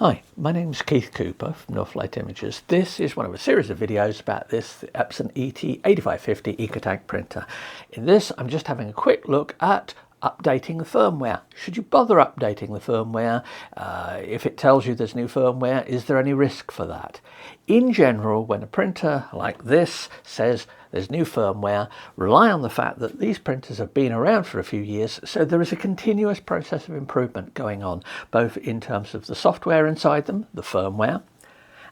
Hi, my name is Keith Cooper from Northlight Images. This is one of a series of videos about this Epson ET-8550 ecotank printer. In this, I'm just having a quick look at updating the firmware. Should you bother updating the firmware? If it tells you there's new firmware, is there any risk for that? In general, when a printer like this says there's new firmware, rely on the fact that these printers have been around for a few years, so there is a continuous process of improvement going on, both in terms of the software inside them, the firmware,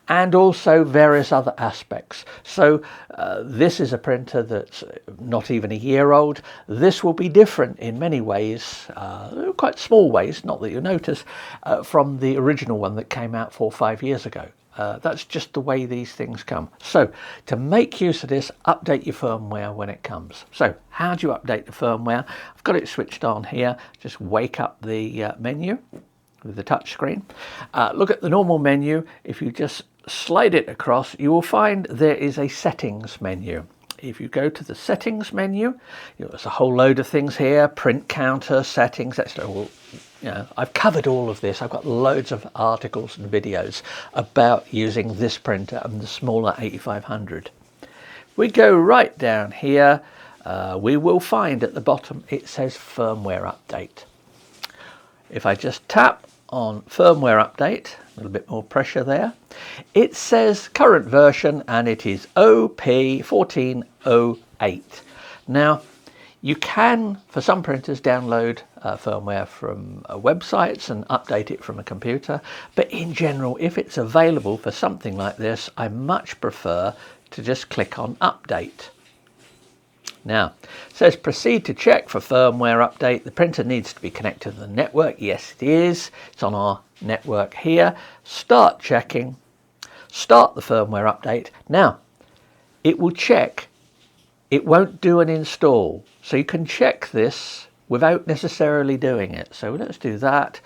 and also various other aspects. So this is a printer that's not even a year old. This will be different in many ways, quite small ways, not that you notice, from the original one that came out 4 or 5 years ago. That's just the way these things come. So to make use of this, update your firmware when it comes. So how do you update the firmware? I've got it switched on here. Just wake up the menu with the touch screen. Look at the normal menu. If you just slide it across, you will find there is a settings menu. If you go to the settings menu, there's a whole load of things here: print counter, settings, etc. Well, I've covered all of this. I've got loads of articles and videos about using this printer and the smaller 8500. We go right down here. We will find at the bottom it says firmware update. If I just tap on firmware update, a little bit more pressure there, it says current version and it is OP1408. Now you can, for some printers, download firmware from websites and update it from a computer, but in general, if it's available for something like this, I much prefer to just click on update. Now, it says proceed to check for firmware update. The printer needs to be connected to the network. Yes, it is. It's on our network here. Start checking. Start the firmware update. Now, it will check. It won't do an install. So you can check this without necessarily doing it. So let's do that.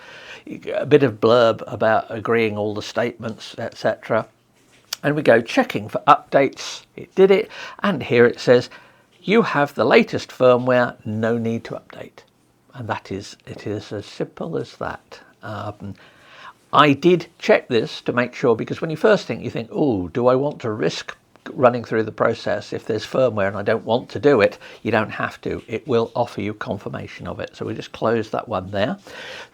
A bit of blurb about agreeing all the statements, etc. And we go checking for updates. It did it. And here it says, you have the latest firmware, no need to update. And it is as simple as that. I did check this to make sure, because when you first think, you think, oh, do I want to risk running through the process if there's firmware and I don't want to do it? You don't have to. It will offer you confirmation of it. So we just close that one there.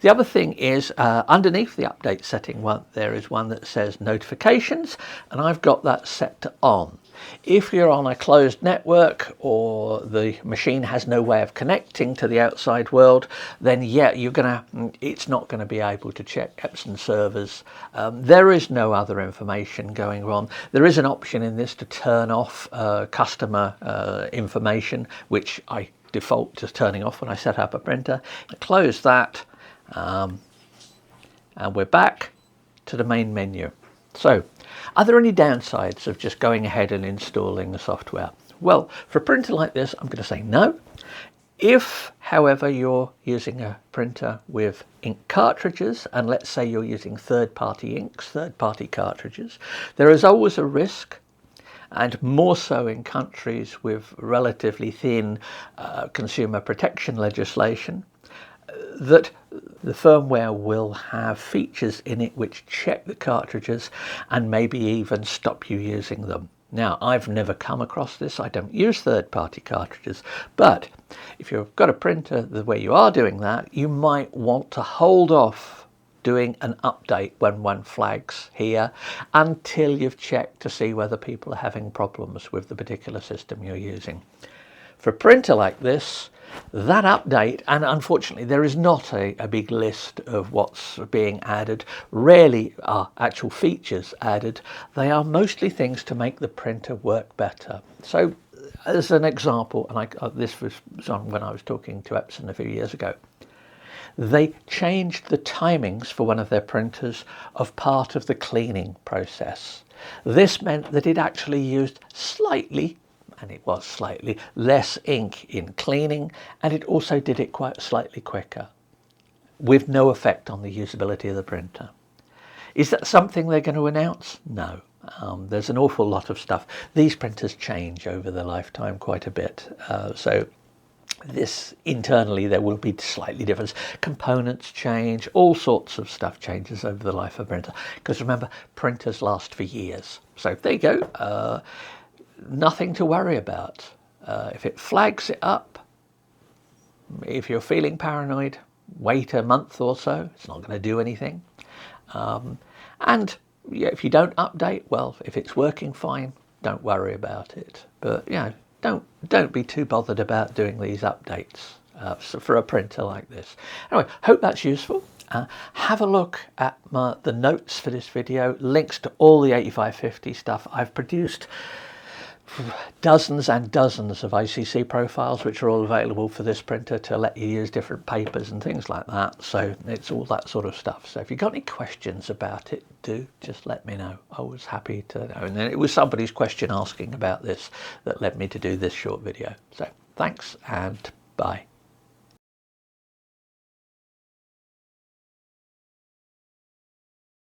The other thing is underneath the update setting one, there is one that says notifications, and I've got that set to on. If you're on a closed network or the machine has no way of connecting to the outside world, then yeah, it's not going to be able to check Epson servers. There is no other information going on. There is an option in this to turn off customer information, which I default to turning off when I set up a printer. I close that, and we're back to the main menu. So, are there any downsides of just going ahead and installing the software? Well, for a printer like this, I'm going to say no. If, however, you're using a printer with ink cartridges, and let's say you're using third-party inks, third-party cartridges, there is always a risk, and more so in countries with relatively thin consumer protection legislation, that the firmware will have features in it which check the cartridges and maybe even stop you using them. Now, I've never come across this. I don't use third-party cartridges, but if you've got a printer the way you are doing that, you might want to hold off doing an update when one flags here until you've checked to see whether people are having problems with the particular system you're using. For a printer like this, that update, and unfortunately there is not a big list of what's being added. Rarely are actual features added. They are mostly things to make the printer work better. So as an example, and this was on when I was talking to Epson a few years ago, they changed the timings for one of their printers of part of the cleaning process. This meant that it actually used slightly, and it was slightly, less ink in cleaning, and it also did it quite slightly quicker, with no effect on the usability of the printer. Is that something they're going to announce? No. There's an awful lot of stuff. These printers change over their lifetime quite a bit, so This internally there will be slightly different. Components change, all sorts of stuff changes over the life of a printer. Because remember, printers last for years. So there you go, nothing to worry about. If it flags it up, if you're feeling paranoid, wait a month or so. It's not going to do anything. And yeah, if you don't update, well, if it's working fine, don't worry about it. But don't be too bothered about doing these updates for a printer like this. Anyway, hope that's useful. Have a look at the notes for this video, links to all the 8550 stuff. I've produced dozens and dozens of ICC profiles, which are all available for this printer to let you use different papers and things like that. So it's all that sort of stuff. So if you've got any questions about it, do just let me know. I was happy to know. And then it was somebody's question asking about this that led me to do this short video. So thanks and bye.